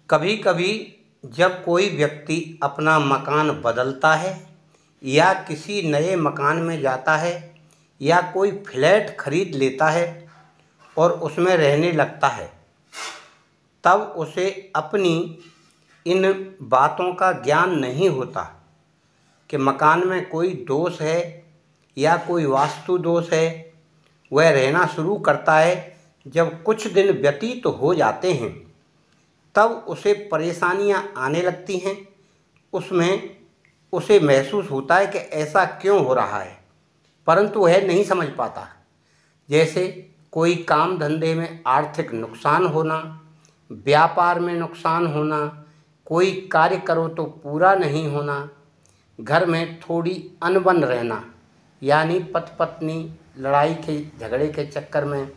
कभी कभी जब कोई व्यक्ति अपना मकान बदलता है या किसी नए मकान में जाता है या कोई फ्लैट खरीद लेता है और उसमें रहने लगता है, तब उसे अपनी इन बातों का ज्ञान नहीं होता कि मकान में कोई दोष है या कोई वास्तु दोष है। वह रहना शुरू करता है। जब कुछ दिन व्यतीत हो जाते हैं तब उसे परेशानियां आने लगती हैं। उसमें उसे महसूस होता है कि ऐसा क्यों हो रहा है, परंतु वह नहीं समझ पाता। जैसे कोई काम धंधे में आर्थिक नुकसान होना, व्यापार में नुकसान होना, कोई कार्य करो तो पूरा नहीं होना, घर में थोड़ी अनबन रहना, यानी पति पत्नी लड़ाई के झगड़े के चक्कर में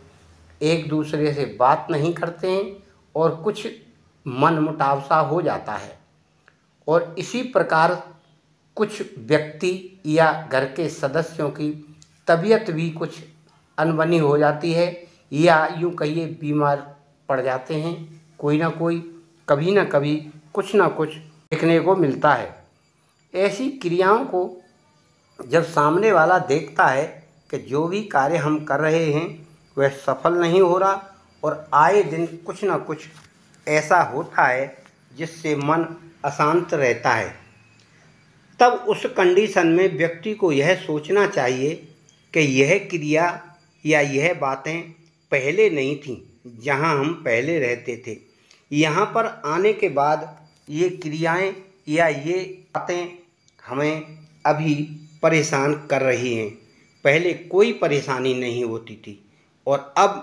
एक दूसरे से बात नहीं करते हैं और कुछ मनमुटाव सा हो जाता है। और इसी प्रकार कुछ व्यक्ति या घर के सदस्यों की तबीयत भी कुछ अनबनी हो जाती है या यूँ कहिए बीमार पड़ जाते हैं। कोई ना कोई कभी ना कभी कुछ ना कुछ देखने को मिलता है। ऐसी क्रियाओं को जब सामने वाला देखता है कि जो भी कार्य हम कर रहे हैं वह सफल नहीं हो रहा और आए दिन कुछ ना कुछ ऐसा होता है जिससे मन अशांत रहता है, तब उस कंडीशन में व्यक्ति को यह सोचना चाहिए कि यह क्रिया या यह बातें पहले नहीं थीं। जहां हम पहले रहते थे, यहाँ पर आने के बाद ये क्रियाएं या ये बातें हमें अभी परेशान कर रही हैं। पहले कोई परेशानी नहीं होती थी और अब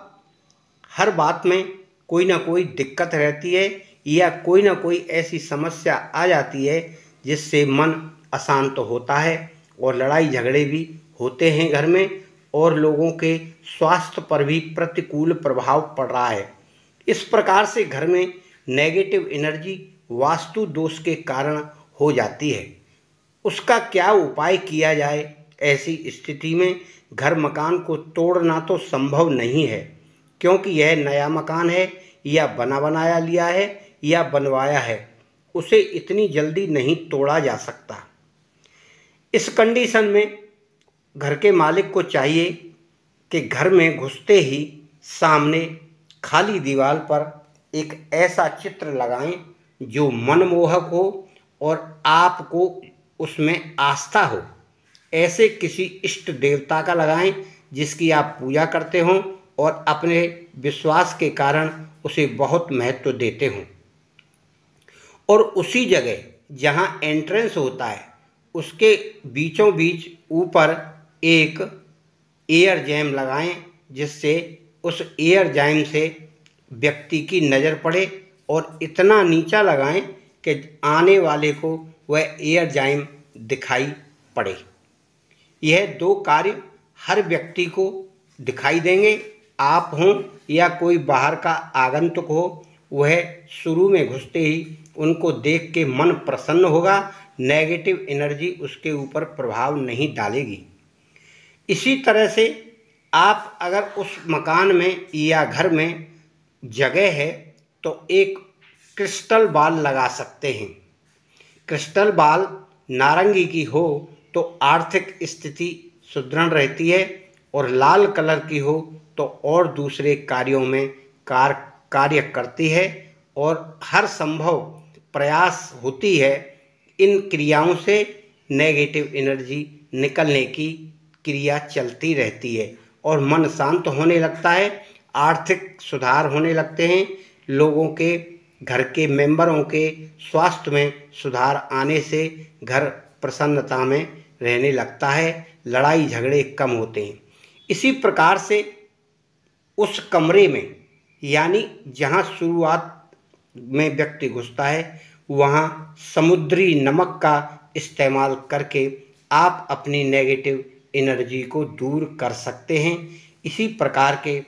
हर बात में कोई ना कोई दिक्कत रहती है या कोई ना कोई ऐसी समस्या आ जाती है जिससे मन अशांत होता है और लड़ाई झगड़े भी होते हैं घर में और लोगों के स्वास्थ्य पर भी प्रतिकूल प्रभाव पड़ रहा है। इस प्रकार से घर में नेगेटिव एनर्जी वास्तु दोष के कारण हो जाती है। उसका क्या उपाय किया जाए? ऐसी स्थिति में घर मकान को तोड़ना तो संभव नहीं है, क्योंकि यह नया मकान है या बना बनाया लिया है या बनवाया है, उसे इतनी जल्दी नहीं तोड़ा जा सकता। इस कंडीशन में घर के मालिक को चाहिए कि घर में घुसते ही सामने खाली दीवार पर एक ऐसा चित्र लगाएं जो मनमोहक हो और आपको उसमें आस्था हो। ऐसे किसी इष्ट देवता का लगाएं जिसकी आप पूजा करते हों और अपने विश्वास के कारण उसे बहुत महत्व देते हों। और उसी जगह जहां एंट्रेंस होता है उसके बीचों बीच ऊपर एक एयर जैम लगाएं, जिससे उस एयर जैम से व्यक्ति की नज़र पड़े और इतना नीचा लगाएं कि आने वाले को वह एयर जैम दिखाई पड़े। यह दो कार्य हर व्यक्ति को दिखाई देंगे। आप हों या कोई बाहर का आगंतुक हो, वह शुरू में घुसते ही उनको देख के मन प्रसन्न होगा, नेगेटिव एनर्जी उसके ऊपर प्रभाव नहीं डालेगी। इसी तरह से आप अगर उस मकान में या घर में जगह है तो एक क्रिस्टल बॉल लगा सकते हैं। क्रिस्टल बॉल नारंगी की हो तो आर्थिक स्थिति सुदृढ़ रहती है और लाल कलर की हो तो और दूसरे कार्यों में कार्य करती है और हर संभव प्रयास होती है इन क्रियाओं से नेगेटिव एनर्जी निकलने की क्रिया चलती रहती है और मन शांत होने लगता है, आर्थिक सुधार होने लगते हैं, लोगों के घर के मेंबरों के स्वास्थ्य में सुधार आने से घर प्रसन्नता में रहने लगता है, लड़ाई झगड़े कम होते हैं। इसी प्रकार से उस कमरे में यानी जहाँ शुरुआत में व्यक्ति घुसता है वहाँ समुद्री नमक का इस्तेमाल करके आप अपनी नेगेटिव एनर्जी को दूर कर सकते हैं। इसी प्रकार के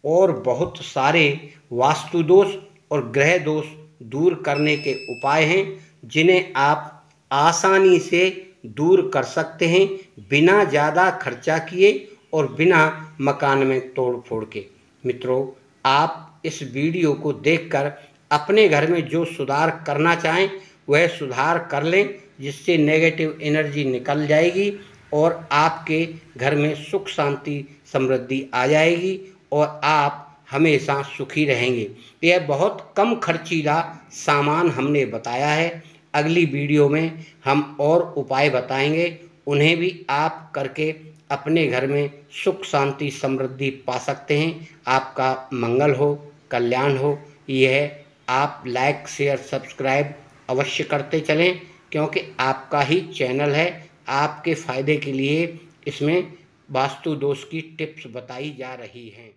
और बहुत सारे वास्तु दोष और ग्रह दोष दूर करने के उपाय हैं जिन्हें आप आसानी से दूर कर सकते हैं बिना ज़्यादा खर्चा किए और बिना मकान में तोड़ फोड़ के। मित्रों, आप इस वीडियो को देखकर अपने घर में जो सुधार करना चाहें वह सुधार कर लें, जिससे नेगेटिव एनर्जी निकल जाएगी और आपके घर में सुख शांति समृद्धि आ जाएगी और आप हमेशा सुखी रहेंगे। यह बहुत कम खर्चीला सामान हमने बताया है। अगली वीडियो में हम और उपाय बताएंगे, उन्हें भी आप करके अपने घर में सुख शांति समृद्धि पा सकते हैं। आपका मंगल हो, कल्याण हो। यह आप लाइक शेयर सब्सक्राइब अवश्य करते चलें, क्योंकि आपका ही चैनल है। आपके फ़ायदे के लिए इसमें वास्तु दोष की टिप्स बताई जा रही हैं।